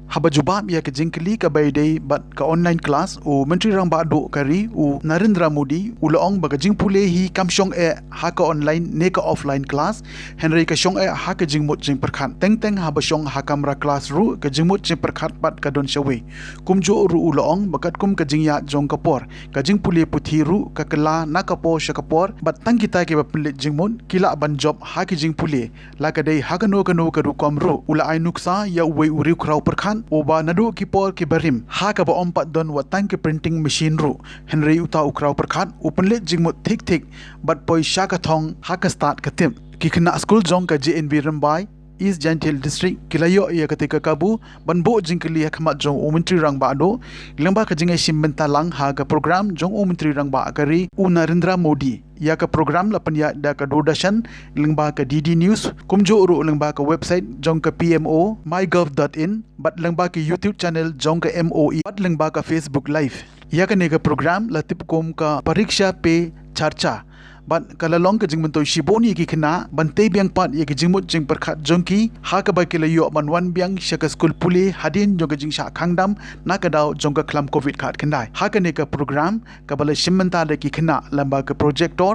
haba jubab ya ke jingkli ka baydei bat ka online class u menteri rangba do kari u Narendra Modi u laong ba ka jingpule hi kamshong e ha ka online ne ka offline class henry ka shong e ha ka jingmut jing perkhat teng haba shong ha kamera class ru ka jingmut jing perkhat pat ka don shawe kumjo ru u laong bakat kum ka jingya jong kapor ka jingpule puthi ru ka kala na ka po shakapor bat tang kita ke ba plit jingmut kila ban job ha ki jingpule la ka dei ha ka no ka ru komro ula ai nuksa ya we uri krau perkhat oba nadu kipor ki barim ha ka ba ompat don wa tank printing machine ru henry uta ukraw perkhat upenlet jingmut thik bat poi shaka thong ha ka start ka tim ki khna school jong ka JNV Rymbai East Gentil District kilayo ya ketika kabu banbo jingkli hakmat jong umentri rangba do lengba ka jingai simbenta lang ha ka program jong umentri rangba kari u Narendra Modi ya ka program lapan ya da ka dodashan lengba ka DD News kumjo uru lengba ka website jong ka PMO mygov.in bat lengba ka YouTube channel jong ka MOE bat lengba ka Facebook live ya ka ne ka program latip kom ka pariksha pe charcha bat kalalong ka jingmentoi shiboni ki khna bante biang pat ye ki jingmut jing perkhat jongki ha ka ba ki layo man wan biang shaka school puli hadin jong ka jing sha khangdam na ka daw jong ka khlam covid khat khandai ha ka ne ka program ka bala shimmenta de ki khna lamba ka projector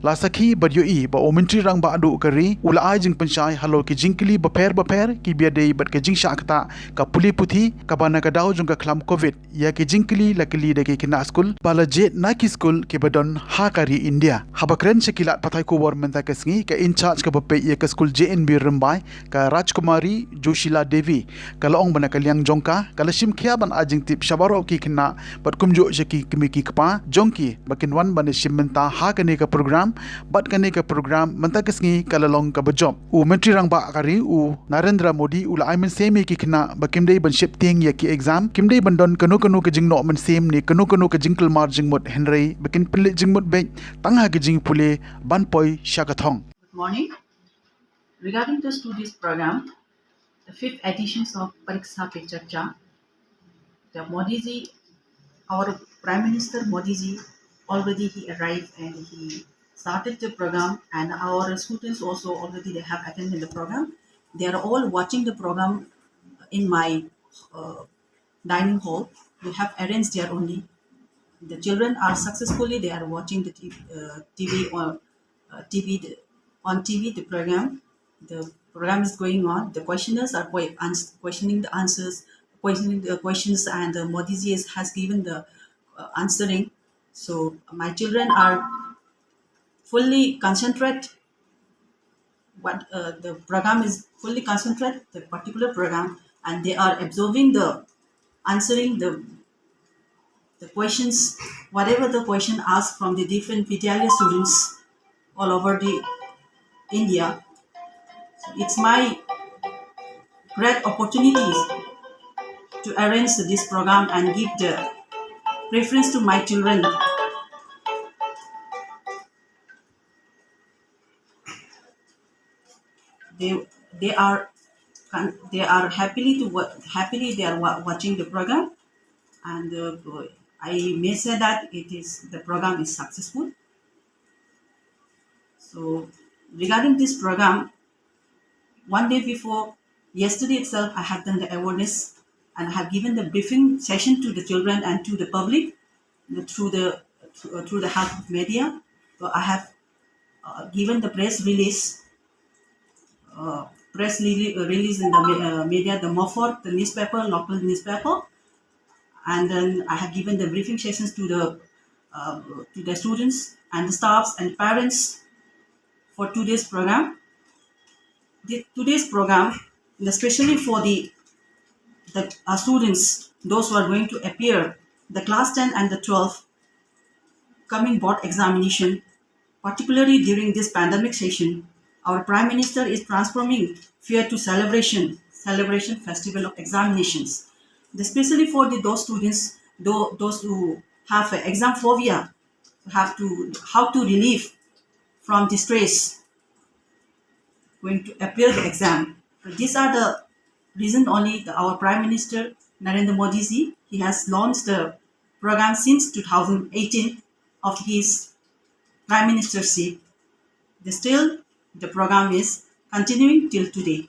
la sakhi badyo I ba omentri rang ba adu kari ula ai jing panchai halor ki jingkli ba pher ki bia dei bat ka jing sha khata ka puli puthi ka bana ka daw jong ka khlam covid ya ki jingkli lakli de ki khna school bala jet na ki school ki badon ha kari India ha kren sekilat patai ko war menta kesngi ka in charge ka bape ye ka school JNV Rymbai ka Rajkumari Joshila Devi ka laong bana ka liang jongka ka lashim khia ban ajing tip shabaro ki khna bat kumjo shaki kimiki kpa jongki bakin wan ban shim menta ha ka ne ka program bat ka ne ka program menta kesngi ka lalong ka bajob u mentri rang ba kari u Narendra Modi u la aimen semi ki khna bakim dei ban ship ting ye ki exam kim dei ban don kanu ka jing no man sem ni kanu ka jingkal mar jing mot henry bakin pille jing mot be tangha ki jing pule banpoi shakathong. Good morning. Regarding the studies program, the 5th edition of Pariksha Pe Charcha, the Modi ji, our Prime Minister Modi ji, already he arrived and he started the program, and our students also already they have attended the program. They are all watching the program in my dining hall. We have arranged there only. The children are successfully they are watching the TV or on TV the program. The program is going on. The questioners are questioning the answers, questioning the questions, and Modi ji has given the answering. So my children are fully concentrate. What the program is fully concentrate the particular program, and they are absorbing the answering the questions, whatever the question asked from the different Vidyalaya students all over the India. So it's my great opportunities to arrange this program and give the preference to my children. They are happily they are watching the program, and I may say that the program is successful. So regarding this program, one day before, yesterday itself, I have done the awareness and I have given the briefing session to the children and to the public through the help of media. So I have given the press release in the media, the Mawphor, the newspaper, local newspaper, and then I have given the briefing sessions to the students and the staffs and parents for today's program. Today's program, especially for the students, those who are going to appear the class 10 and the 12 coming board examination, particularly during this pandemic session, our Prime Minister is transforming fear to celebration festival of examinations. Especially for those students, those who have exam phobia, how to relieve from the stress going to appear the exam. So these are the reason only our Prime Minister Narendra Modi ji, he has launched the program since 2018 of his Prime Ministership. Still, the program is continuing till today.